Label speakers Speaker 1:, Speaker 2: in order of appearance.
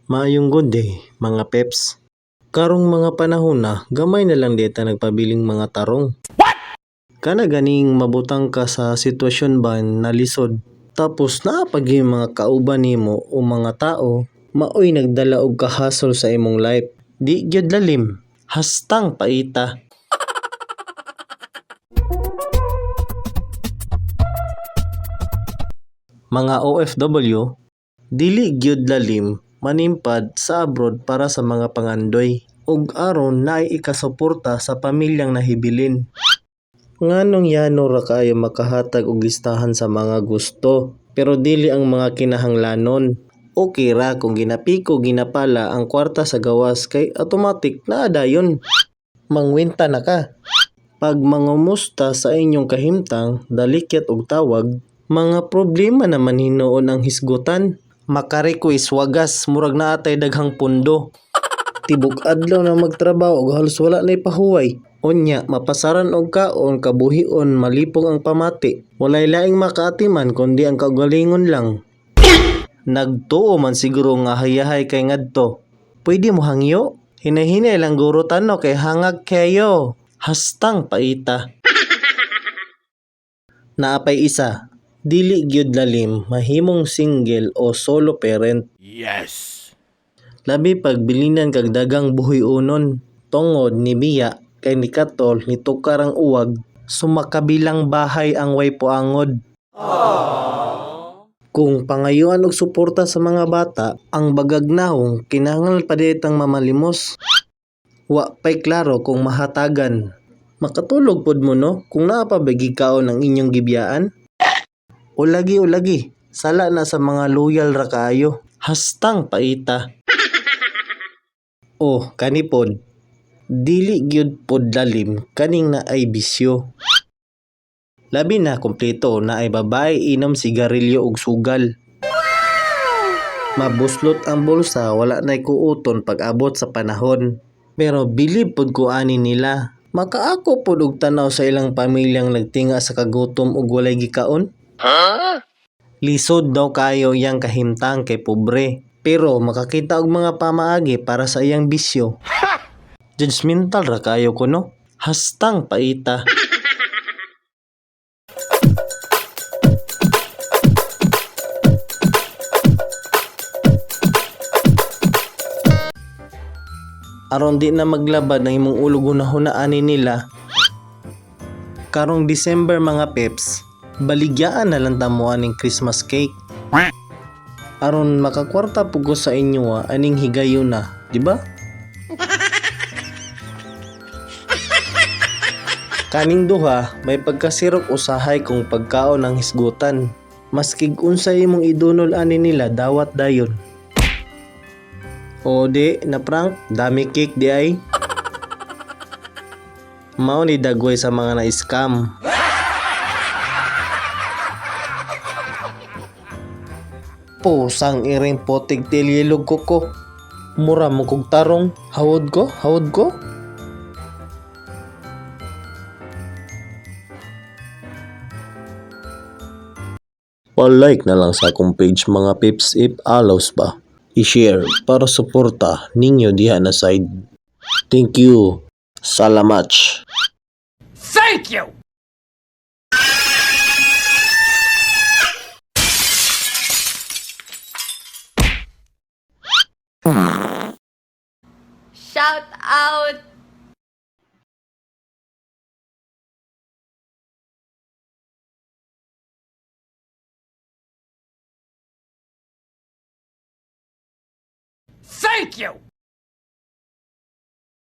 Speaker 1: Maayong good day, mga peps. Karong mga panahon na, gamay na lang dita nagpabiling mga tarong. Kana ganing mabutang ka sa sitwasyon ba na lisod. Tapos naapag yung mga kauban nimo o mga tao, maoy nagdala og kahasol sa imong life. Di gyud lalim, hastang paita. Mga OFW, dili gyud lalim manimpad sa abroad para sa mga pangandoy ug aron naay ikasuporta sa pamilyang nahibilin. Nganong yano ra kaayo makahatag og listahan sa mga gusto pero dili ang mga kinahanglanon. Okay ra kung ginapiko ginapala ang kwarta sa gawas kay automatic naa dayon. Mangwenta na ka. Pag mangumusta sa inyong kahimtang, dalikyat og tawag, mga problema naman hinuon ang hisgutan. Makarequest wagas murag naatay daghang pundo. Tibok adlaw na magtrabaho ug halos wala nay pahuway. Unya mapasaran og kaon kabuhion malipong ang pamati. Walay laing makaatiman kundi ang kaugalingon lang. Nagtuo man siguro nga hayahay kay ngadto. Pwede mo hangyo? Hinay-hinay lang guro tano kay hangag kayo. Hastang paita. Naapay isa. Dili gyud lalim mahimong single o solo parent.
Speaker 2: Yes.
Speaker 1: Labi pagbilinan kag dagang buhi unon. Tungod ni biya kay ni katol ni tukar ang uwag sumakabilang bahay ang way puangod. Kung pangayuan og suporta sa mga bata, ang bagagnahong kinahanglan pa ditang mamalimos. Wa pay klaro kung mahatagan. Makatulog pod mo no kung naa pa ba gikaon ang inyong gibiyaan? O lagi, sala na sa mga loyal ra kaayo. Hastang paita. Oh, kanipod. Dili gyud pod lalim kaning na ay bisyo. Labi na kompleto na ay babae inom sigarilyo ug sugal. Mabuslot ang bulsa wala nay kuuton pag abot sa panahon. Pero bilib pod ko ani nila. Makaako pod og tanaw sa ilang pamilyang nagtinga sa kagutom ug walay gikaon. Lisod daw kayo iyang kahimtang kay pobre. Pero makakita og mga pamaagi para sa iyang bisyo. Judgmental ra kayo kuno. Hastang paita. Aron di na maglabad ng imong ulo hunahunaan nila. Karong December mga peps, baligyaan na lang tamo aning Christmas cake. Aron makakwarta pugo sa inyo aning higayon na, di ba? Kaning duha may pagkasirok usahay kung pagkaon ng hisgutan. Maskig unsay imong idunol ani nila dawat dayon. O di na prank, dami cake di ay. Mao ni dagway sa mga na-scam. Pusang iring potig tililog ko. Mura mo kog tarong. Hawod ko. Pa-like na lang sa akong page mga pips if allows ba. I-share para suporta ninyo diha na side. Thank you. Salamat.
Speaker 2: Thank you.
Speaker 3: Shout out!
Speaker 2: Thank you.